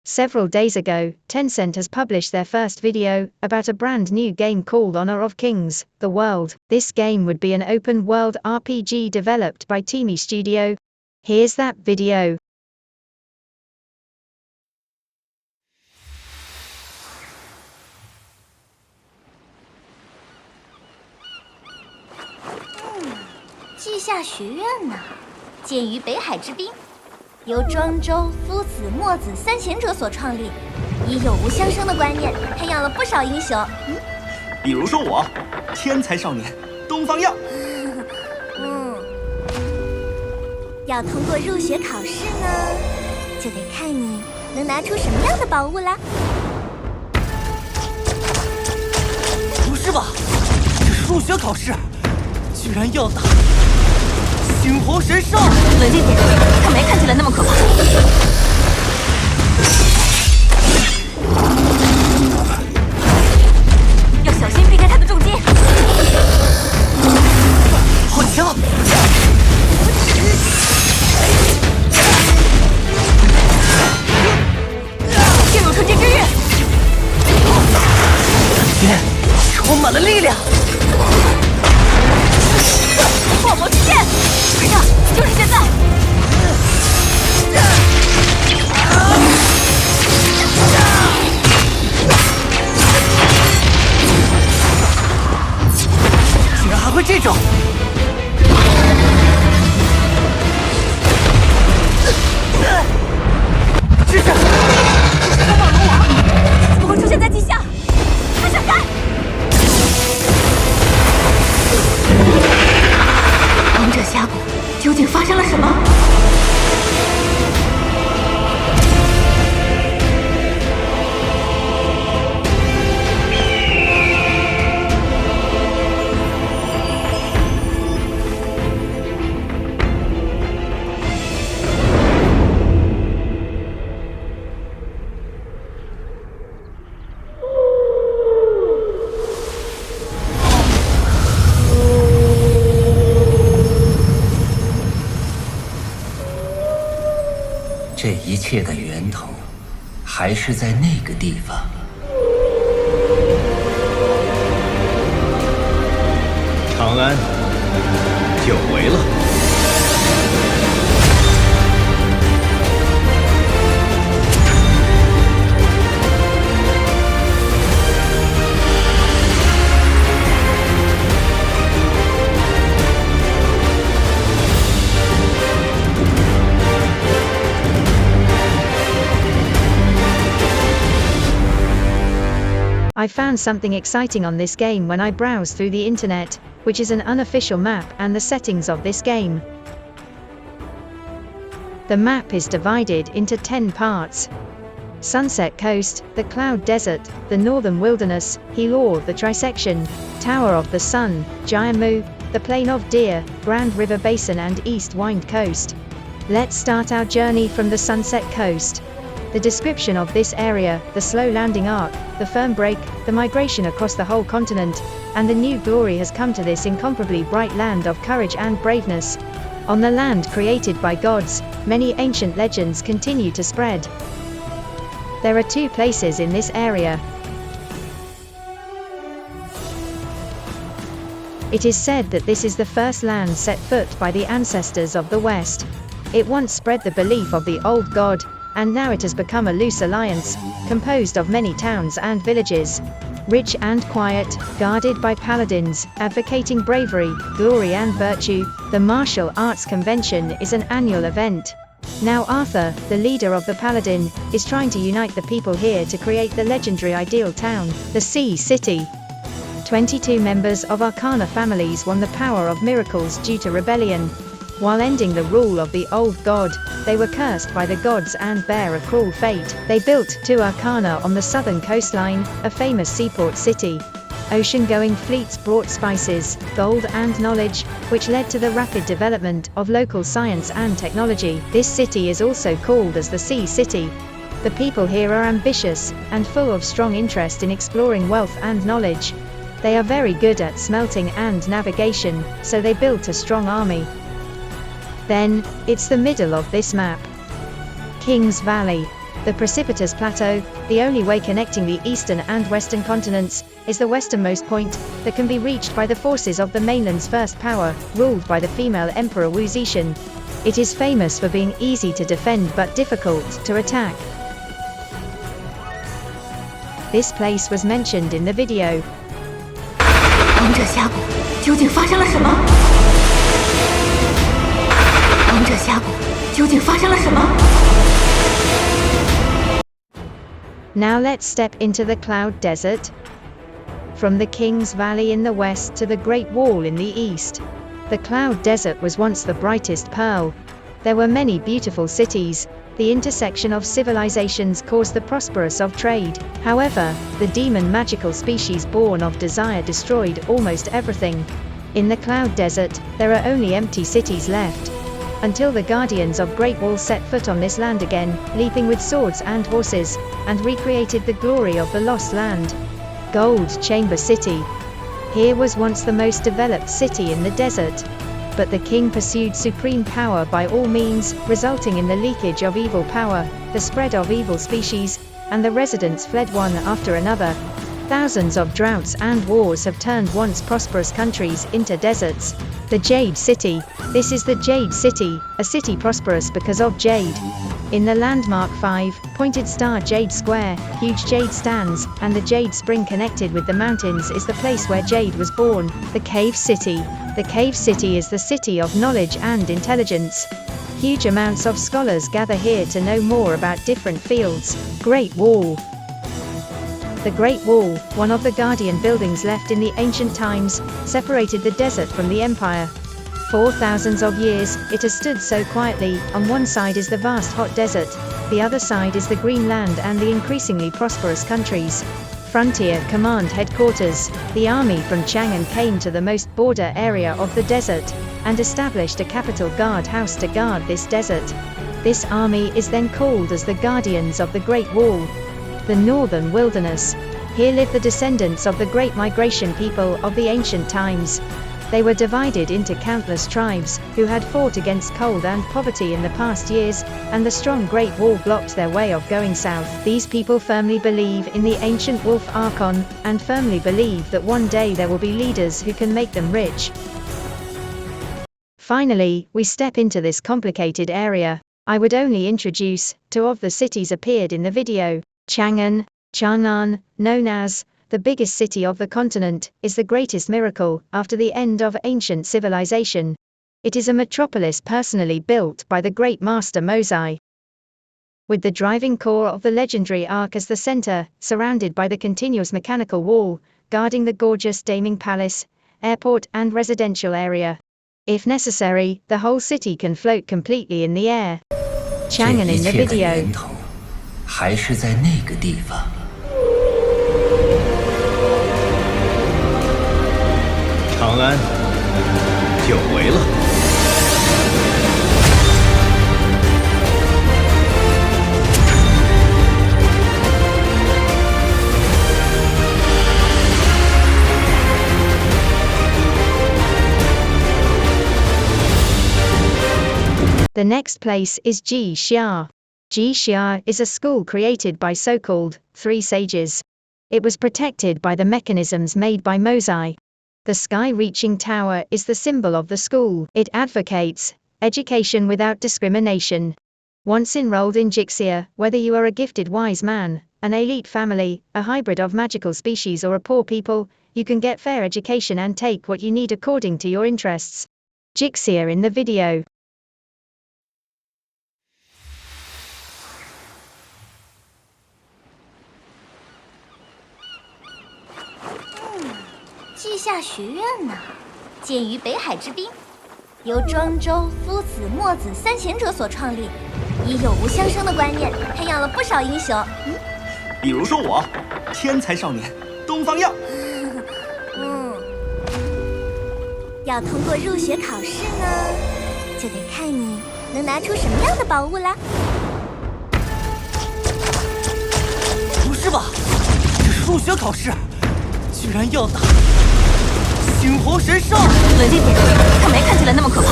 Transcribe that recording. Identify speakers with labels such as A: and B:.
A: Several days ago, Tencent has published their first video about a brand new game called Honor of Kings: The World. This game would be an open-world RPG developed by Timi Studio. Here's that video.
B: 稷下学院呢，建于北海之滨，由庄周、夫子、墨子三贤者所创立，以有无相生的观念，培养了不少英雄。
C: 比如说我，天才少年东方耀。
B: 要通过入学考试呢，就得看你能拿出什么样的宝物啦。
C: 不是吧？这是入学考试，居然要打猩红神兽！
D: 冷静点，他没看起来那么可怕。要小心避开他的重击。
C: 好强！
D: 进入纯洁之域，
C: 天，充满了力量。
D: 破魔之剑，快上，就是现在！
C: 竟然还会这种！支持！
D: 风暴龙王怎么会出现在地下？快闪开！王者峡谷究竟发生了什么？
E: 这一切的源头，还是在那个地方。
F: 长安，久违了。
A: I found something exciting on this game when I browsed through the internet, which is an unofficial map and the settings of this game. The map is divided into 10 parts. Sunset Coast, the Cloud Desert, the Northern Wilderness, Helor, the Trisection, Tower of the Sun, Jiamu, the Plain of Deer, Grand River Basin and East Wind Coast. Let's start our journey from the Sunset Coast. The description of this area, the slow landing arc, the firm break, the migration across the whole continent, and the new glory has come to this incomparably bright land of courage and braveness. On the land created by gods, many ancient legends continue to spread. There are 2 places in this area. It is said that this is the first land set foot by the ancestors of the West. It once spread the belief of the old god, and now it has become a loose alliance, composed of many towns and villages. Rich and quiet, guarded by paladins, advocating bravery, glory and virtue, the Martial Arts Convention is an annual event. Now Arthur, the leader of the Paladin, is trying to unite the people here to create the legendary ideal town, the Sea City. 22 members of Arcana families won the power of miracles due to rebellion. While ending the rule of the old god, they were cursed by the gods and bear a cruel fate. They built 2 Arcana on the southern coastline, a famous seaport city. Ocean-going fleets brought spices, gold and knowledge, which led to the rapid development of local science and technology. This city is also called as the Sea City. The people here are ambitious, and full of strong interest in exploring wealth and knowledge. They are very good at smelting and navigation, so they built a strong army. Then, it's the middle of this map. King's Valley. The precipitous plateau, the only way connecting the eastern and western continents, is the westernmost point that can be reached by the forces of the mainland's first power, ruled by the female emperor Wu Zixan. It is famous for being easy to defend but difficult to attack. This place was mentioned in the video.
D: 王者峡谷究竟发生了什么？王者峡谷究竟发生了什么？
A: Now let's step into the Cloud Desert. From the King's Valley in the west to the Great Wall in the east, the Cloud Desert was once the brightest pearl. There were many beautiful cities. The intersection of civilizations caused the prosperous of trade. However, the demon magical species born of desire destroyed almost everything. In the Cloud Desert, there are only empty cities left. Until the guardians of Great Wall set foot on this land again, leaping with swords and horses, and recreated the glory of the lost land. Gold Chamber City. Here was once the most developed city in the desert. But the king pursued supreme power by all means, resulting in the leakage of evil power, the spread of evil species, and the residents fled one after another. Thousands of droughts and wars have turned once prosperous countries into deserts. The Jade City. This is the Jade City, a city prosperous because of jade. In the landmark 5, pointed star Jade Square, huge jade stands, and the Jade Spring connected with the mountains is the place where Jade was born, the Cave City. The Cave City is the city of knowledge and intelligence. Huge amounts of scholars gather here to know more about different fields. Great Wall. The Great Wall, one of the guardian buildings left in the ancient times, separated the desert from the empire. For thousands of years, it has stood so quietly. On one side is the vast hot desert, the other side is the green land and the increasingly prosperous countries. Frontier Command Headquarters. The army from Chang'an came to the most border area of the desert, and established a capital guard house to guard this desert. This army is then called as the Guardians of the Great Wall. The Northern Wilderness. Here live the descendants of the great migration people of the ancient times. They were divided into countless tribes, who had fought against cold and poverty in the past years, and the strong Great Wall blocked their way of going south. These people firmly believe in the ancient wolf Archon, and firmly believe that one day there will be leaders who can make them rich. Finally, we step into this complicated area. I would only introduce 2 of the cities appeared in the video. Chang'an, Chang'an, known as the biggest city of the continent, is the greatest miracle after the end of ancient civilization. It is a metropolis personally built by the great master Mozai. With the driving core of the legendary Ark as the center, surrounded by the continuous mechanical wall, guarding the gorgeous Daming Palace, airport and residential area. If necessary, the whole city can float completely in the air. Chang'an in the video.
E: 还是在那个地方。
F: 长安，久违了。
A: The next place is Shia. Shia is a school created by so-called 3 sages. It was protected by the mechanisms made by Mozai. The sky-reaching tower is the symbol of the school. It advocates education without discrimination. Once enrolled in Shia, whether you are a gifted wise man, an elite family, a hybrid of magical species or a poor people, you can get fair education and take what you need according to your interests. Shia in the video.
B: 稷下学院呢，建于北海之滨，由庄周、夫子、墨子3贤者所创立，以有无相生的观念，培养了不少英雄。
C: 比如说我，天才少年东方耀。
B: 要通过入学考试呢，就得看你能拿出什么样的宝物啦。
C: 不是吧？这是入学考试，居然要打猩红神兽！
D: 冷静点，他没看起来那么可怕。